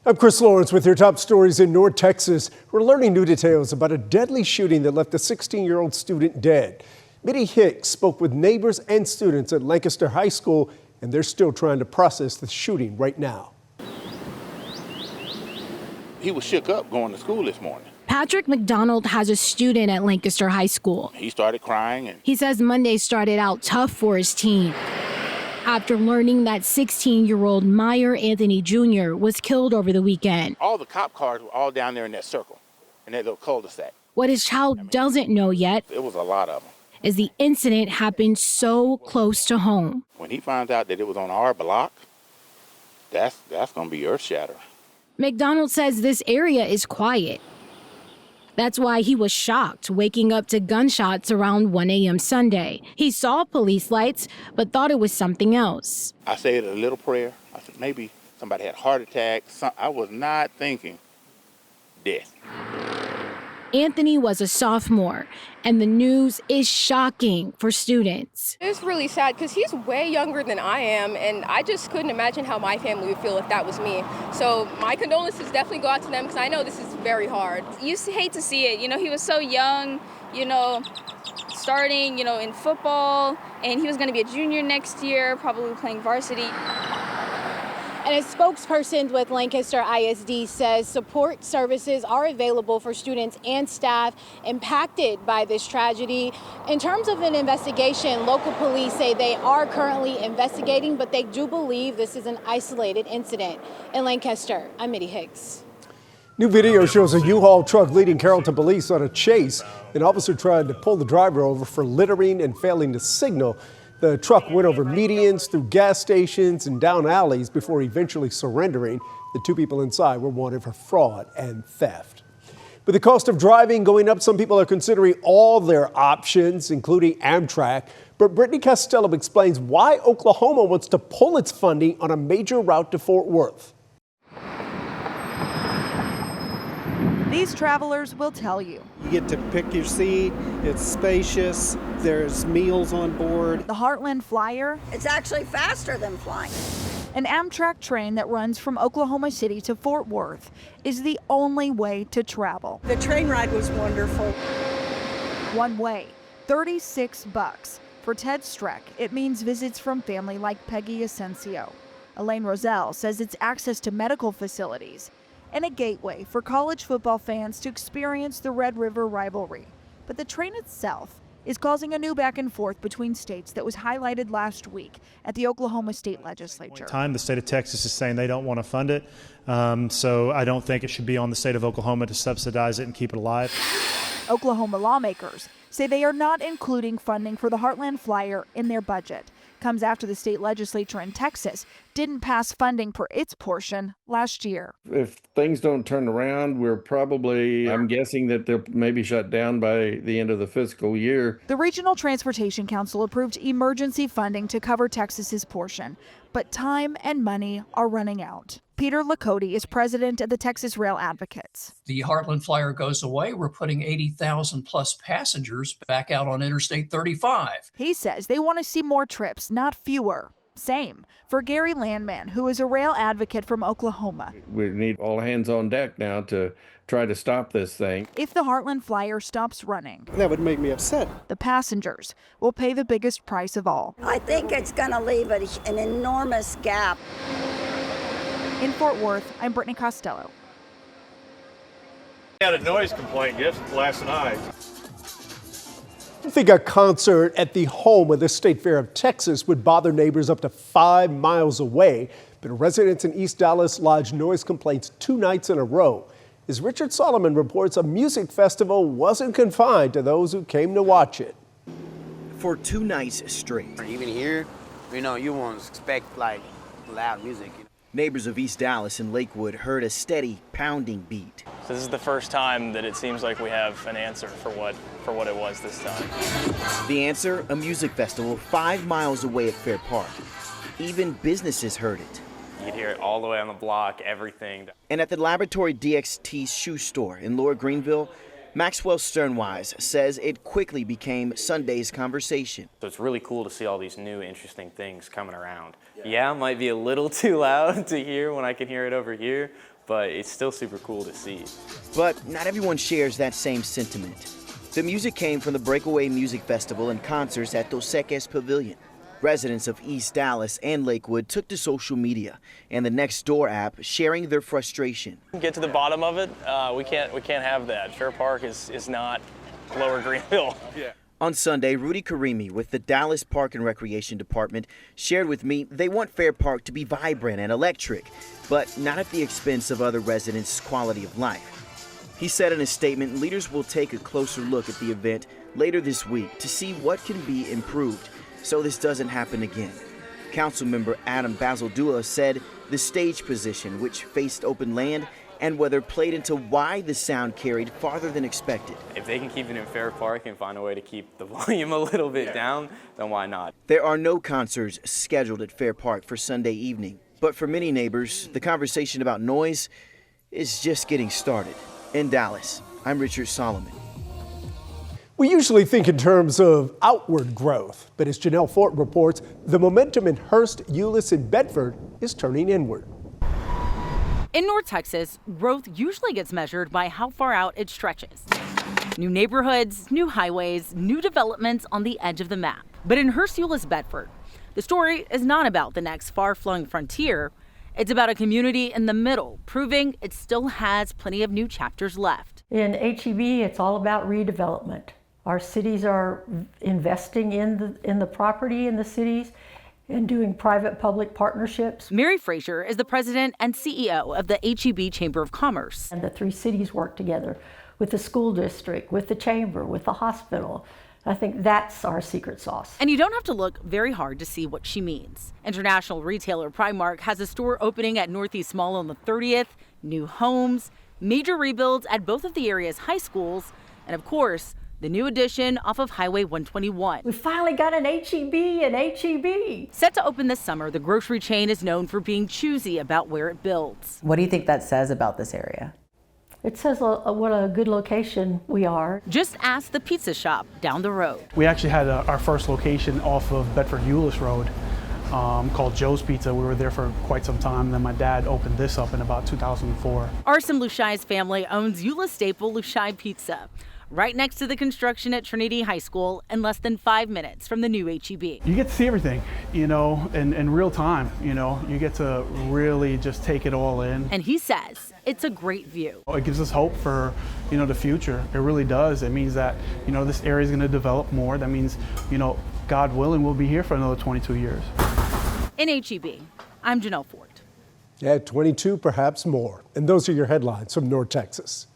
I'm Chris Lawrence with your top stories in North Texas. We're learning new details about a deadly shooting that left a 16-year-old student dead. Mitty Hicks spoke with neighbors and students at Lancaster High School, and they're still trying to process the shooting right now. He was shook up going to school this morning. Patrick McDonald has a student at Lancaster High School. He started crying. He says Monday started out tough for his team after learning that 16-year-old Meyer Anthony Jr. was killed over the weekend. All the cop cars were all down there in that circle, in that little cul-de-sac. What his child doesn't know yet It was a lot of them. is the incident happened so close to home. When he finds out that it was on our block, that's going to be earth-shattering. McDonald says this area is quiet. That's why he was shocked waking up to gunshots around 1 a.m. Sunday. He saw police lights, but thought it was something else. I said a little prayer. I said maybe somebody had a heart attack. I was not thinking death. Anthony was a sophomore, and the news is shocking for students. It's really sad because he's way younger than I am, and I just couldn't imagine how my family would feel if that was me. So my condolences definitely go out to them because I know this is very hard. You hate to see it. He was so young, starting, in football, and he was going to be a junior next year, probably playing varsity. And a spokesperson with Lancaster ISD says support services are available for students and staff impacted by this tragedy. In terms of an investigation, local police say they are currently investigating, but they do believe this is an isolated incident. In Lancaster, I'm Mitty Hicks. New video shows a U-Haul truck leading Carrollton police on a chase. An officer tried to pull the driver over for littering and failing to signal. The truck went over medians, through gas stations, and down alleys before eventually surrendering. The two people inside were wanted for fraud and theft. With the cost of driving going up, some people are considering all their options, including Amtrak. But Brittany Costello explains why Oklahoma wants to pull its funding on a major route to Fort Worth. These travelers will tell you. You get to pick your seat, it's spacious, there's meals on board. The Heartland Flyer. It's actually faster than flying. An Amtrak train that runs from Oklahoma City to Fort Worth is the only way to travel. The train ride was wonderful. One way, $36. For Ted Streck, it means visits from family like Peggy Asensio. Elaine Roselle says it's access to medical facilities and a gateway for college football fans to experience the Red River rivalry. But the train itself is causing a new back and forth between states that was highlighted last week at the Oklahoma State Legislature. The state of Texas is saying they don't want to fund it, so I don't think it should be on the state of Oklahoma to subsidize it and keep it alive. Oklahoma lawmakers say they are not including funding for the Heartland Flyer in their budget. Comes after the state legislature in Texas didn't pass funding for its portion last year. If things don't turn around, I'm guessing that they'll maybe shut down by the end of the fiscal year. The Regional Transportation Council approved emergency funding to cover Texas's portion, but time and money are running out. Peter Lakoti is president of the Texas Rail Advocates. The Heartland Flyer goes away. We're putting 80,000 plus passengers back out on Interstate 35. He says they want to see more trips, not fewer. Same for Gary Landman, who is a rail advocate from Oklahoma. We need all hands on deck now to try to stop this thing. If the Heartland Flyer stops running, That would make me upset. the passengers will pay the biggest price of all. I think it's going to leave an enormous gap. In Fort Worth, I'm Brittany Costello. I had a noise complaint last night. I think a concert at the home of the State Fair of Texas would bother neighbors up to 5 miles away, but residents in East Dallas lodged noise complaints 2 nights in a row. As Richard Solomon reports, a music festival wasn't confined to those who came to watch it. For 2 nights straight. Even here, you won't expect loud music. Neighbors of East Dallas and Lakewood heard a steady pounding beat. So this is the first time that it seems like we have an answer for what it was this time. The answer, a music festival 5 miles away at Fair Park. Even businesses heard it. You could hear it all the way on the block, everything. And at the Laboratory DXT shoe store in Lower Greenville, Maxwell Sternwise says it quickly became Sunday's conversation. So it's really cool to see all these new interesting things coming around. Yeah, it might be a little too loud to hear when I can hear it over here, but it's still super cool to see. But not everyone shares that same sentiment. The music came from the Breakaway Music Festival and concerts at Dos Equis Pavilion. Residents of East Dallas and Lakewood took to social media and the Nextdoor app, sharing their frustration. Get to the bottom of it. We can't have that. Fair Park is not Lower Greenville. Yeah. On Sunday, Rudy Karimi with the Dallas Park and Recreation Department shared with me they want Fair Park to be vibrant and electric, but not at the expense of other residents' quality of life. He said in a statement leaders will take a closer look at the event later this week to see what can be improved so this doesn't happen again. Councilmember Adam Bazaldua said the stage position, which faced open land, and weather played into why the sound carried farther than expected. If they can keep it in Fair Park and find a way to keep the volume a little bit down, then why not? There are no concerts scheduled at Fair Park for Sunday evening, but for many neighbors, the conversation about noise is just getting started. In Dallas, I'm Richard Solomon. We usually think in terms of outward growth, but as Janelle Fort reports, the momentum in Hurst, Euless, and Bedford is turning inward. In North Texas, growth usually gets measured by how far out it stretches. New neighborhoods, new highways, new developments on the edge of the map. But in Hurst, Euless, Bedford, the story is not about the next far-flung frontier. It's about a community in the middle, proving it still has plenty of new chapters left. In HEB, it's all about redevelopment. Our cities are investing in the property in the cities and doing private-public partnerships. Mary Frazier is the president and CEO of the HEB Chamber of Commerce. And the three cities work together with the school district, with the chamber, with the hospital. I think that's our secret sauce. And you don't have to look very hard to see what she means. International retailer Primark has a store opening at Northeast Mall on the 30th, new homes, major rebuilds at both of the area's high schools, and of course, the new addition off of Highway 121. We finally got an HEB in HEB. Set to open this summer, the grocery chain is known for being choosy about where it builds. What do you think that says about this area? It says what a good location we are. Just ask the pizza shop down the road. We actually had our first location off of Bedford-Euless Road called Joe's Pizza. We were there for quite some time. And then my dad opened this up in about 2004. Arson Lushai's family owns Euless staple Lushai Pizza, right next to the construction at Trinity High School and less than 5 minutes from the new HEB. You get to see everything, in real time. You get to really just take it all in. And he says it's a great view. It gives us hope for, the future. It really does. It means that, this area is going to develop more. That means, God willing, we'll be here for another 22 years. In HEB, I'm Janelle Fort. Yeah, 22, perhaps more. And those are your headlines from North Texas.